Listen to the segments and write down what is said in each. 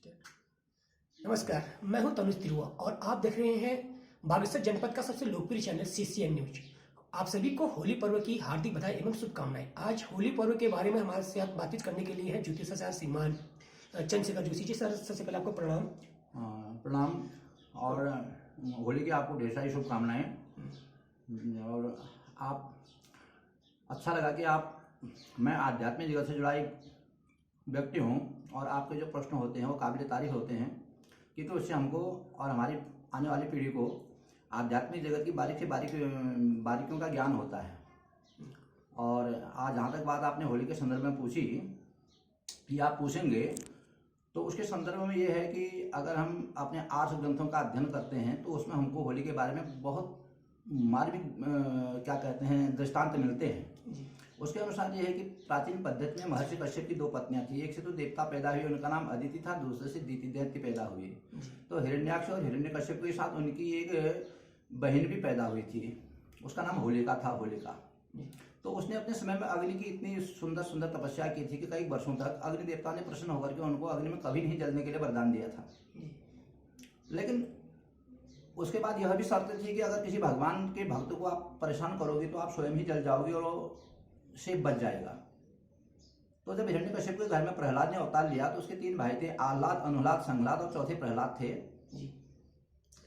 नमस्कार, मैं हूं तनुज तिरुआ और आप देख रहे हैं बागेश्वर जनपद का सबसे लोकप्रिय चैनल CCN न्यूज। आप सभी को होली पर्व की हार्दिक बधाई एवं शुभकामनाएं। आज होली पर्व के बारे में हमारे साथ बातचीत करने के लिए है ज्योतिषाचार्य श्रीमान चंद्रशेखर जोशी जी। सर, सबसे पहले आपको प्रणाम। प्रणाम और होली की आपको ढेर सारी शुभकामनाएं। और आप अच्छा लगा कि मैं आध्यात्मिक जगत से जुड़ा एक व्यक्ति हूँ और आपके जो प्रश्न होते हैं वो काबिल तारीफ होते हैं, क्योंकि उससे हमको और हमारी आने वाली पीढ़ी को आध्यात्मिक जगत की बारीकियों का ज्ञान होता है। और आज जहाँ तक बात आपने होली के संदर्भ में पूछी कि आप पूछेंगे, तो उसके संदर्भ में ये है कि अगर हम अपने आर्ष ग्रंथों का अध्ययन करते हैं तो उसमें हमको होली के बारे में बहुत मार्मिक दृष्टांत मिलते हैं। उसके अनुसार ये है कि प्राचीन पद्धति में महर्षि कश्यप की दो पत्नियां थी। एक से तो देवता पैदा हुई, उनका नाम अदिति था, दूसरे से दीति दैत्य पैदा हुई। तो हिरण्याक्ष और हिरण्यकश्यप के साथ उनकी एक बहन भी पैदा हुई थी, उसका नाम होलिका था, होलिका। तो उसने अपने समय में अग्नि की इतनी सुंदर सुंदर तपस्या की थी कि कई वर्षों तक अग्नि देवता ने प्रसन्न होकर के उनको अग्नि में कभी नहीं जलने के लिए वरदान दिया था। लेकिन उसके बाद यह भी शर्त थी कि अगर किसी भगवान के भक्त को आप परेशान करोगे तो आप स्वयं ही जल जाओगे और से बच जाएगा। तो जब हिरण्यकश्यप के घर में प्रहलाद ने अवतार लिया तो उसके 3 भाई थे, आह्लाद, अनुह्लाद, संह्लाद, और चौथे प्रहलाद थे।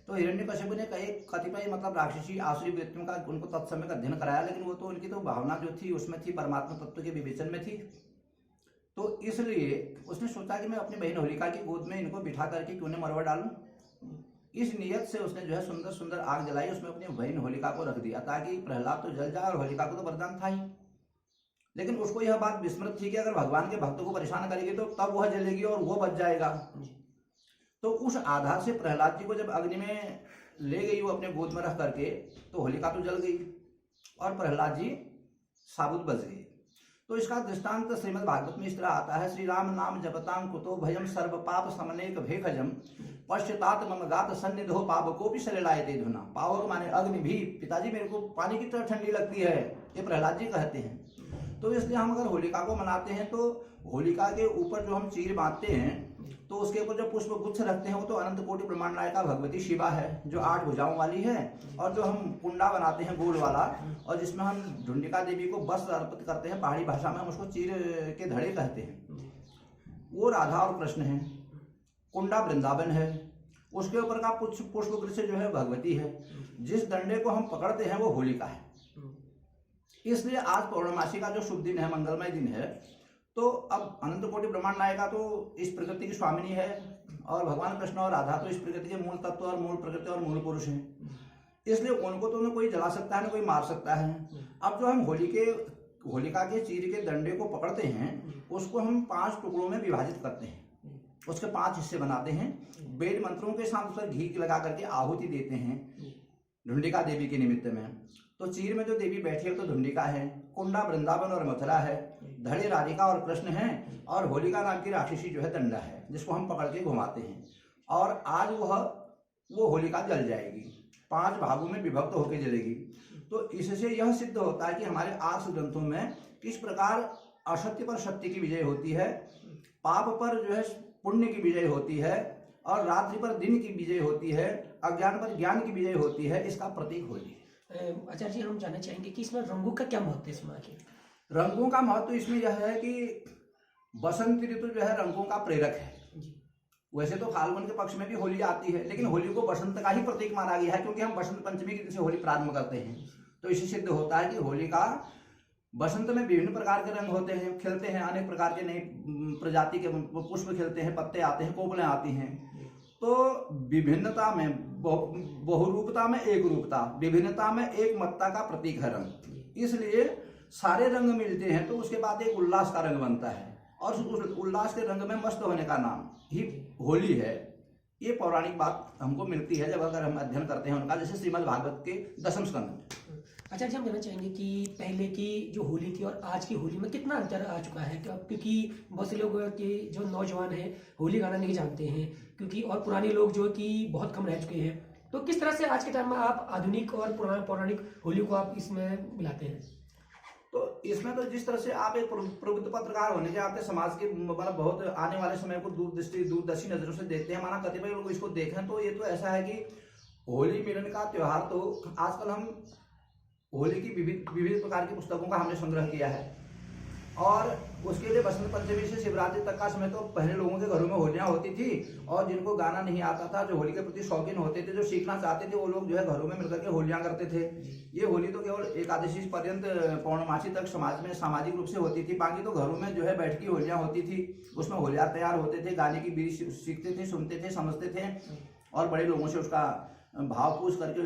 तो हिरण्यकश्यप ने कतिपय राक्षसी आसुरी वृत्तियों का उनको तत्समय का अध्ययन कराया, लेकिन वो तो उनकी तो भावना जो थी उसमें थी, परमात्मा तत्व के विवेचन में थी। तो इसलिए उसने सोचा कि मैं अपनी बहन होलिका की गोद में इनको बिठा करके क्यों न मरवा डालूं। इस नियत से उसने जो है सुंदर सुंदर आग जलाई, उसमें अपनी बहन होलिका को रख दिया ताकि प्रहलाद तो जल जाए और होलिका को तो वरदान था ही। लेकिन उसको यह बात विस्मृत थी कि अगर भगवान के भक्तों को परेशान करेगी तो तब वह जलेगी और वो बच जाएगा। तो उस आधार से प्रहलाद जी को जब अग्नि में ले गई वो अपने गोद में रख करके, तो होलिका तो जल गई और प्रहलाद जी साबुत बच गए। तो इसका दृष्टांत श्रीमद् भागवत में इस तरह आता है, श्री राम नाम जपतां कुतो भयम सर्व पाप समनेक भेखजम पश्चात मम गात सन्निधो पावकोपि सलिलायते धुना। पावक माने अग्नि भी, पिताजी मेरे को पानी की तरह ठंडी लगती है, ये प्रहलाद जी कहते हैं। तो इसलिए हम अगर होलिका को मनाते हैं तो होलिका के ऊपर जो हम चीर बांधते हैं तो उसके ऊपर जो पुष्प गुच्छ रखते हैं वो तो अनंत कोटि ब्रह्मांड नायिका भगवती शिवा है, जो 8 भुजाओं वाली है। और जो हम कुंडा बनाते हैं गोल वाला, और जिसमें हम ढुंडिका देवी को वस्त्र अर्पित करते हैं, पहाड़ी भाषा में हम उसको चीर के धड़े कहते हैं, वो राधा और कृष्ण है। कुंडा वृंदावन है, उसके ऊपर का पुष्प वृक्ष जो है भगवती है। जिस डंडे को हम पकड़ते हैं वो होलिका है। इसलिए आज पौर्णमासी का जो शुभ दिन है, मंगलमय दिन है, तो अब अनंत कोटि ब्रह्मांड नायिका तो इस प्रकृति की स्वामिनी है और भगवान कृष्ण और राधा तो इस प्रकृति के मूल तत्व और मूल प्रकृति और मूल पुरुष हैं। इसलिए उनको तो न कोई जला सकता है न कोई मार सकता है। अब जो हम होलिका के चीर के डंडे को पकड़ते हैं उसको हम 5 टुकड़ों में विभाजित करते हैं, उसके 5 हिस्से बनाते हैं। वेद मंत्रों के साथ उस पर घी लगा करके आहुति देते हैं ढुंडिका देवी के निमित्त में। तो चीर में जो देवी बैठी है तो ढुंडिका है, कुंडा वृंदावन और मथुरा है, धड़े राधिका और कृष्ण हैं, और होलिका नाम की राक्षसी जो है दंडा है, जिसको हम पकड़ के घुमाते हैं। और आज वो होलिका जल जाएगी, 5 भागों में विभक्त होकर जलेगी। तो इससे यह सिद्ध होता है कि हमारे आर्ष ग्रंथों में किस प्रकार असत्य पर सत्य की विजय होती है, पाप पर जो है पुण्य की विजय होती है, और रात्रि पर दिन की विजय होती है, अज्ञान पर ज्ञान की विजय होती है। इसका प्रतीक होली है। आचार्य जी, हम जानना चाहेंगे कि इसमें रंगों का क्या महत्व है? इसमें रंगों का महत्व इसमें यह है कि बसंत ऋतु जो है रंगों का प्रेरक है। वैसे तो फाल्गुन के पक्ष में भी होली आती है, लेकिन होली को बसंत का ही प्रतीक माना गया है, क्योंकि हम बसंत पंचमी के दिन से होली प्रारंभ करते हैं। तो इससे सिद्ध होता है कि होली का बसंत में विभिन्न प्रकार के रंग होते हैं, खिलते हैं, अनेक प्रकार के नई प्रजाति के पुष्प खिलते हैं, पत्ते आते हैं, कोपलें आती हैं। तो विभिन्नता में बहुरूपता में एक रूपता, विभिन्नता में एक मत्ता का प्रतीक है रंग। इसलिए सारे रंग मिलते हैं तो उसके बाद एक उल्लास का रंग बनता है, और उस उल्लास के रंग में मस्त होने का नाम ही होली है। ये पौराणिक बात हमको मिलती है जब अगर हम अध्ययन करते हैं उनका, जैसे श्रीमद् भागवत के 10वें स्कंद। अच्छा जी, हम जानना चाहेंगे कि पहले की जो होली थी और आज की होली में कितना अंतर आ चुका है? क्योंकि बहुत से लोग कि जो नौजवान हैं होली गाना नहीं जानते हैं, क्योंकि और पुराने लोग जो कि बहुत कम रह चुके हैं। तो किस तरह से आज के टाइम में आप आधुनिक और पौराणिक होली को आप इसमें मिलाते हैं? तो तो इसमें तो जिस तरह से आप एक प्रबुद्ध पत्रकार होने के आपके समाज के मतलब बहुत आने वाले समय को दूरदर्शी नजरों से देखते हैं, माना कतिपय लोग इसको देखें तो ये तो ऐसा है कि होली मिलन का त्योहार, तो आजकल हम होली की विविध प्रकार की पुस्तकों का हमने संग्रह किया है, और उसके लिए बसंत पंचमी से शिवरात्रि तक का समय तो पहले लोगों के घरों में होलियां होती थी, और जिनको गाना नहीं आता था, जो होली के प्रति शौकीन होते थे, जो सीखना चाहते थे, वो लोग जो है घरों में मिलकर के होलियां करते थे। ये होली तो केवल एकादशी पर्यंत पौर्णमासी तक समाज में सामाजिक रूप से होती थी, बाकी तो घरों में जो है बैठ की होलियां होती थी, उसमें होलियार तैयार होते थे, गाने की बीज सीखते थे, सुनते थे, समझते थे, और बड़े लोगों से उसका भाव पूछ करके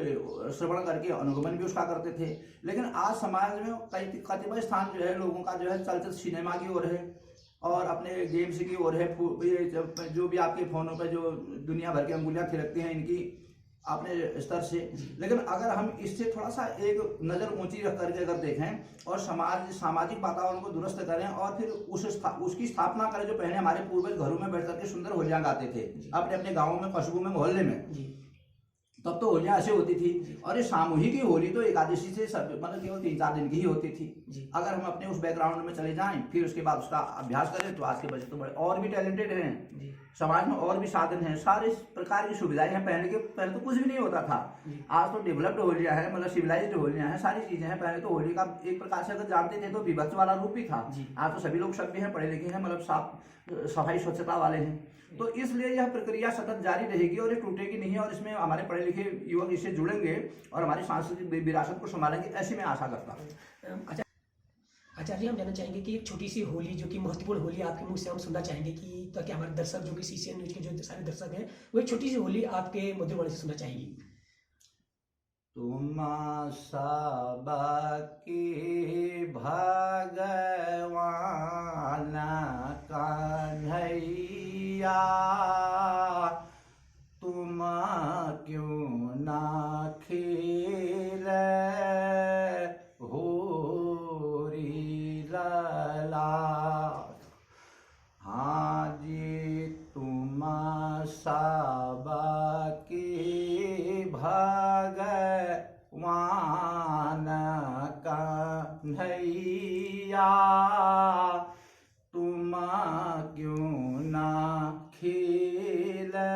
श्रवण करके अनुगमन भी उसका करते थे। लेकिन आज समाज में कतिपय स्थान जो है लोगों का जो है चलचित्र सिनेमा की ओर है, और अपने गेम्स की ओर है, जो भी आपके फोनों पे जो दुनिया भर की अंगुलियां थिरकती हैं इनकी अपने स्तर से। लेकिन अगर हम इससे थोड़ा सा एक नज़र ऊंची रख करके अगर देखें और सामाजिक वातावरण को दुरुस्त करें, और फिर उसकी स्थापना करें, जो पहले हमारे पूर्वज घरों में बैठ करके सुंदर होलियां गाते थे अपने अपने गाँवों में, कस्बों में, मोहल्ले में, तब तो होलियां ऐसे होती थी। और ये सामूहिक ही होली तो एकादशी से मतलब केवल 3-4 दिन की ही होती थी। अगर हम अपने उस बैकग्राउंड में चले जाएं, फिर उसके बाद उसका अभ्यास करें, तो आज के बच्चे तो बड़े और भी टैलेंटेड हैं, समाज में और भी साधन हैं, सारे प्रकार की सुविधाएं हैं। पहले तो कुछ भी नहीं होता था, आज तो डेवलप्ड होलियां हैं, मतलब सिविलाइज्ड होलियां हैं, सारी चीजें हैं। पहले तो होली का एक प्रकार से अगर जानते थे तो विभत्स वाला रूप भी था। आज तो सभी लोग सभ्य हैं, पढ़े लिखे हैं, मतलब सफाई स्वच्छता वाले हैं। तो इसलिए यह प्रक्रिया सतत जारी रहेगी और ये टूटेगी नहीं, और इसमें हमारे पढ़े लिखे युवक इससे जुड़ेंगे और हमारी सांस्कृतिक विरासत को संभालेंगे, ऐसी मैं आशा करता हूँ। आचार्य जी, हम जानना चाहेंगे कि एक छोटी सी होली, जो कि महत्वपूर्ण होली, आपके मुंह से हम सुनना चाहेंगे कि ताकि हमारे दर्शक, जो कि सीसीएन न्यूज के जो सारे दर्शक हैं, वो एक छोटी सी होली आपके मधुर वाणी से सुनना चाहेंगी। तुम सबकी भगवान कन्हैया, तुम क्यों ना खिले होरी लला। हाँ जी, तुम सबकी भगवान कन्हैया, तुम क्यों ना खिले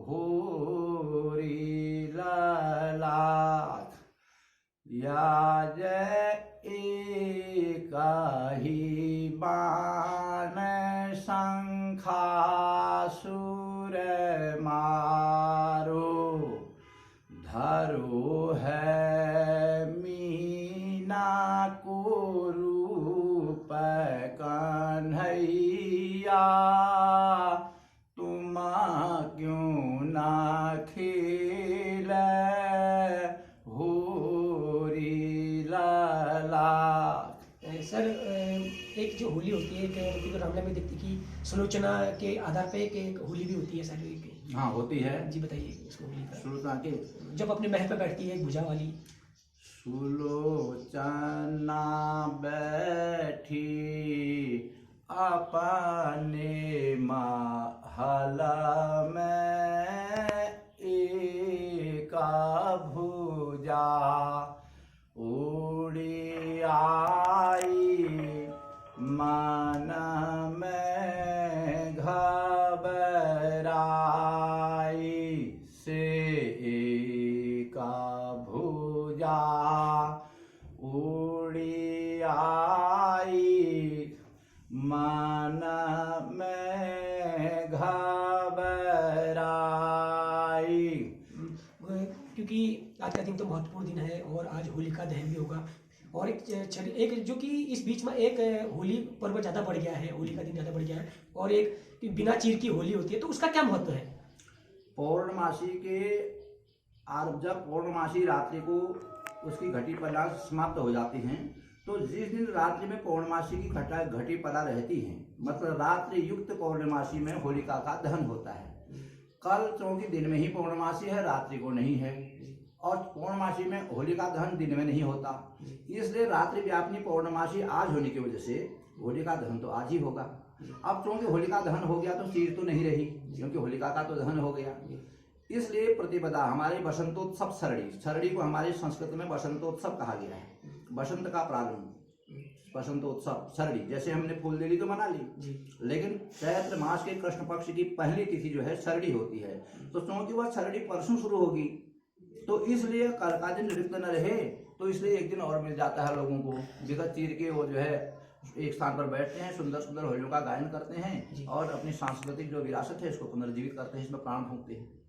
होरी ललाट। या एक ही बाण शंखासुर मारो, धरो है मीना को रूप कन्हैया, तुम क्यों ना खिले होरी ललाट। सर, एक जो होली होती है, एक रामलीला में देखते कि सुलोचना के आधार पे एक होली भी होती है सर। हाँ, होती है जी, बताइए इसको। होली का सुलोचना के जब अपने महल पे बैठती है भुजा वाली, सुलोचना बैठी अपने महल में, एक भुजा उड़ी आई, मन में घबराई, से एक भुजा उड़ी आई, मन में घबराई। क्योंकि आज का दिन तो महत्वपूर्ण दिन है और आज होलिका दहन भी होगा, और एक जो कि इस बीच में एक होली पर्व ज़्यादा बढ़ गया है, होली का दिन ज़्यादा बढ़ गया है, और एक बिना चीर की होली होती है, तो उसका क्या महत्व है? पौर्णमासी के जब पौर्णमासी रात्रि को उसकी घटी पला समाप्त हो जाती हैं, तो जिस दिन रात्रि में पौर्णमासी की घटी पला रहती है, मतलब रात्रि युक्त पौर्णमासी में होलिका का दहन होता है। कल चूंकि दिन में ही पौर्णमासी है, रात्रि को नहीं है, और पौर्णमासी में होलिका दहन दिन में नहीं होता, इसलिए रात्रि व्यापिनी पौर्णमासी आज होने की वजह से होलिका दहन तो आज ही होगा। अब चूंकि होलिका दहन हो गया तो चीज तो नहीं रही, क्योंकि होलिका का तो दहन हो गया। इसलिए प्रतिपदा हमारे बसंतोत्सव सरड़ी को हमारे संस्कृत में बसंतोत्सव कहा गया है। बसंत का प्रारंभ, बसंत उत्सव सरड़ी, जैसे हमने फूलदेली तो मना ली जी लेकिन चैत्र मास के कृष्ण पक्ष की पहली तिथि जो है सरड़ी होती है। तो क्योंकि वह सरड़ी परसों शुरू होगी तो इसलिए कल का दिन रिक्त न रहे, तो इसलिए एक दिन और मिल जाता है लोगों को। विगत चीर के वो जो है एक स्थान पर बैठते हैं, सुंदर सुंदर होलियों का गायन करते हैं और अपनी सांस्कृतिक जो विरासत है इसको पुनर्जीवित करते हैं, इसमें प्राण फूंकते हैं।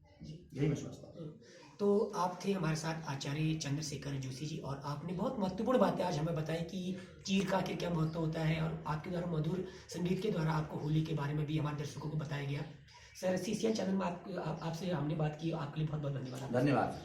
यही मैं समझता हूँ। तो आप थे हमारे साथ आचार्य चंद्रशेखर जोशी जी, और आपने बहुत महत्वपूर्ण बातें आज हमें बताई कि चीर का आखिर क्या महत्व होता है, और आपके द्वारा मधुर संगीत के द्वारा आपको होली के बारे में भी हमारे दर्शकों को बताया गया। सर, CCN चैनल में आपसे हमने बात की, आपके लिए बहुत बहुत धन्यवाद। धन्यवाद।